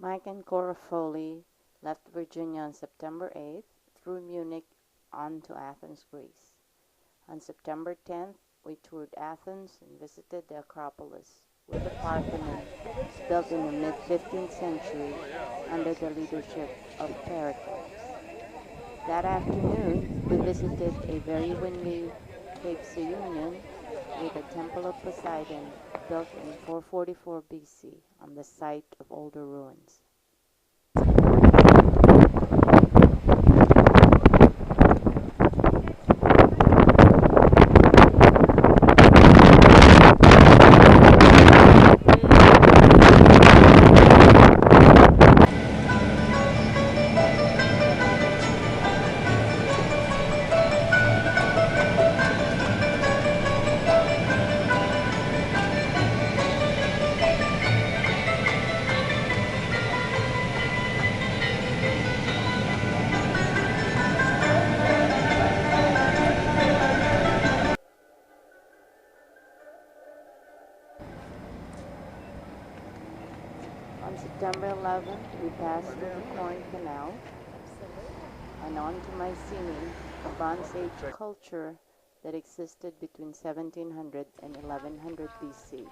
Mike and Cora Foley left Virginia on September 8th through Munich on to Athens, Greece. On September 10th, we toured Athens and visited the Acropolis with the Parthenon, built in the mid-15th century under the leadership of Pericles. That afternoon, we visited a very windy Cape Sounion with the Temple of Poseidon, built in 444 BC on the site of older ruins. On September 11th, we passed through the Corn Canal and on to Mycenae, a Bronze Age culture that existed between 1700 and 1100 BC.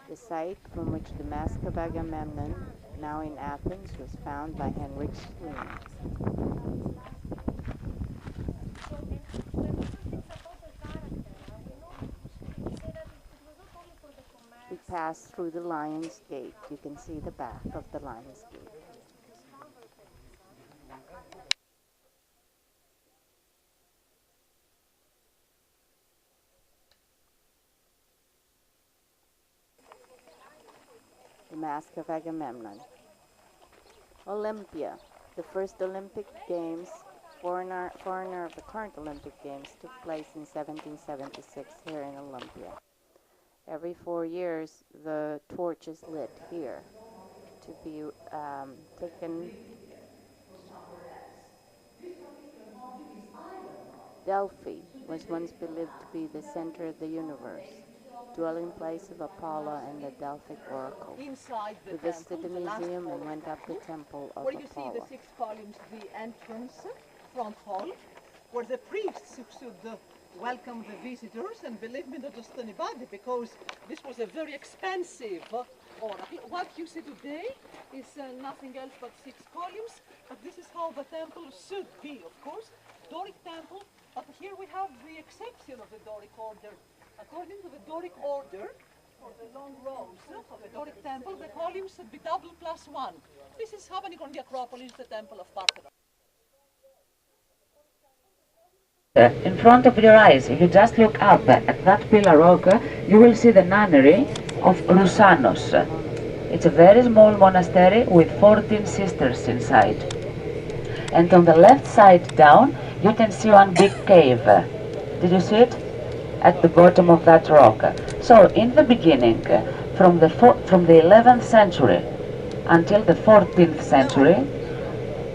The site from which the Mask of Agamemnon, now in Athens, was found by Henrik Sounion. We passed through the Lion's Gate. You can see the back of the Lion's Gate. The Mask of Agamemnon. Olympia. The first Olympic Games, foreigner of the current Olympic Games, took place in 1776 here in Olympia. Every 4 years, the torch is lit here to be taken. Delphi was once believed to be the center of the universe, dwelling place of Apollo and the Delphic oracle. We visited the museum and went up the temple of where you Apollo. see the 6 columns, the entrance, front hall, where the priests should welcome the visitors, and believe me, not just anybody, because this was a very expensive order. What you see today is nothing else but 6 columns, but this is how the temple should be, of course. Doric temple, but here we have the exception of the Doric order. According to the Doric order, for the long rows of the Doric temple, the columns should be double plus 1. This is happening on the Acropolis, the temple of Parthenon. In front of your eyes, if you just look up at that pillar rock, you will see the nunnery of Roussanos. It's a very small monastery with 14 sisters inside. And on the left side down, you can see one big cave. Did you see it? At the bottom of that rock. So in the beginning, from the 11th century until the 14th century,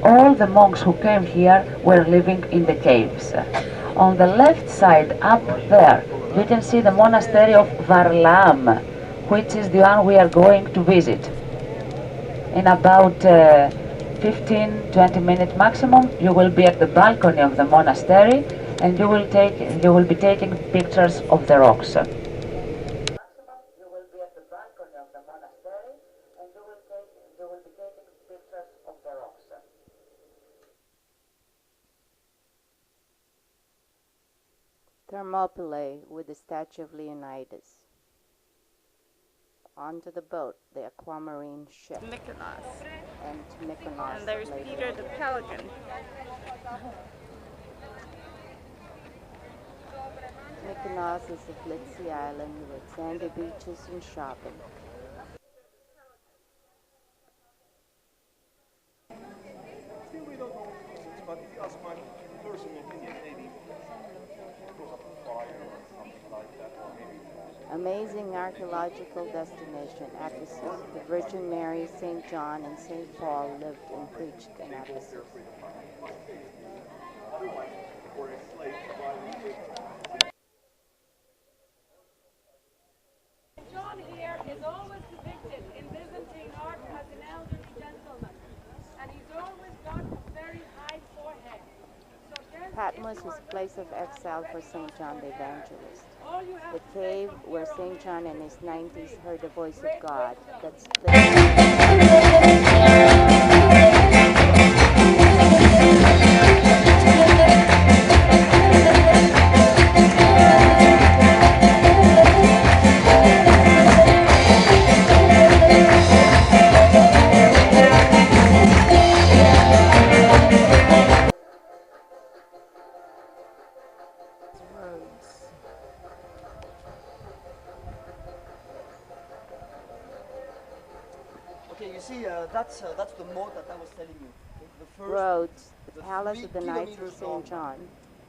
all the monks who came here were living in the caves. On the left side, up there, you can see the monastery of Varlaam, which is the one we are going to visit. In about 15-20 minutes maximum, you will be at the balcony of the monastery, and you will be taking pictures of the rocks. Thermopylae with the statue of Leonidas. Onto the boat, the Aquamarine ship. Mykonos. And to Mykonos. And there's later. Peter the Pelican. Mykonos is a glitzy island with sandy beaches and shopping. Still, we don't know reasons, but if you ask my personal opinion, maybe because of the fire or something like that, or maybe. Amazing archaeological destination, Ephesus. The Virgin Mary, St. John, and St. Paul lived and preached in Ephesus. John here is always depicted in Byzantine art as an elderly gentleman. Patmos was a place of exile for St. John the Evangelist. The cave where St. John in his 90s heard the voice of God that split. Okay, you see, that's the moat that I was telling you. Okay? The first, Rhodes, the the palace 3 of the Knights of kilometers St. long John,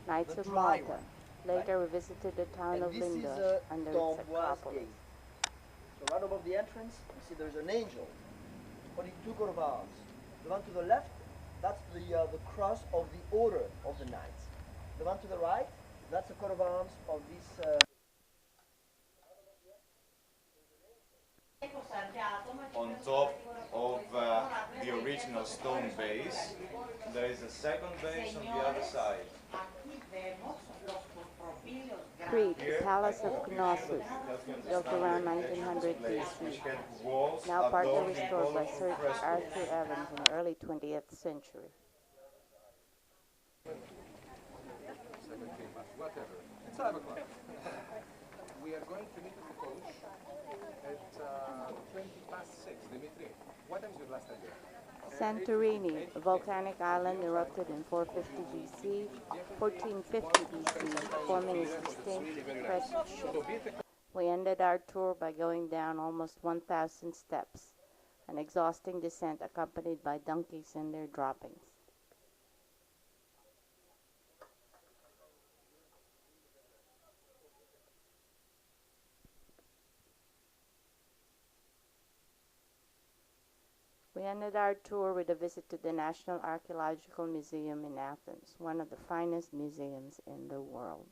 Knights the of dry Malta. one, Later we visited the town and of this is Lindos under its D'Amboise Acropolis. Gate. So right above the entrance, you see there's an angel holding 2 coat of arms. The one to the left, that's the cross of the order of the knights. The one to the right, that's the coat of arms of this. On top of the original stone base, there is a second base on the other side. Crete, the palace of Knossos, built around 1900 BC, now partly restored by Sir Arthur Evans in the early 20th century. Whatever. It's 5 o'clock. We are going to meet at the coach at 20 past 6. Dimitri, what time is your last time there? Santorini, a volcanic island, erupted in 450 BC, 1450 BC, forming a distinct crescent shape. We ended our tour by going down almost 1,000 steps, an exhausting descent accompanied by donkeys and their droppings. We ended our tour with a visit to the National Archaeological Museum in Athens, one of the finest museums in the world.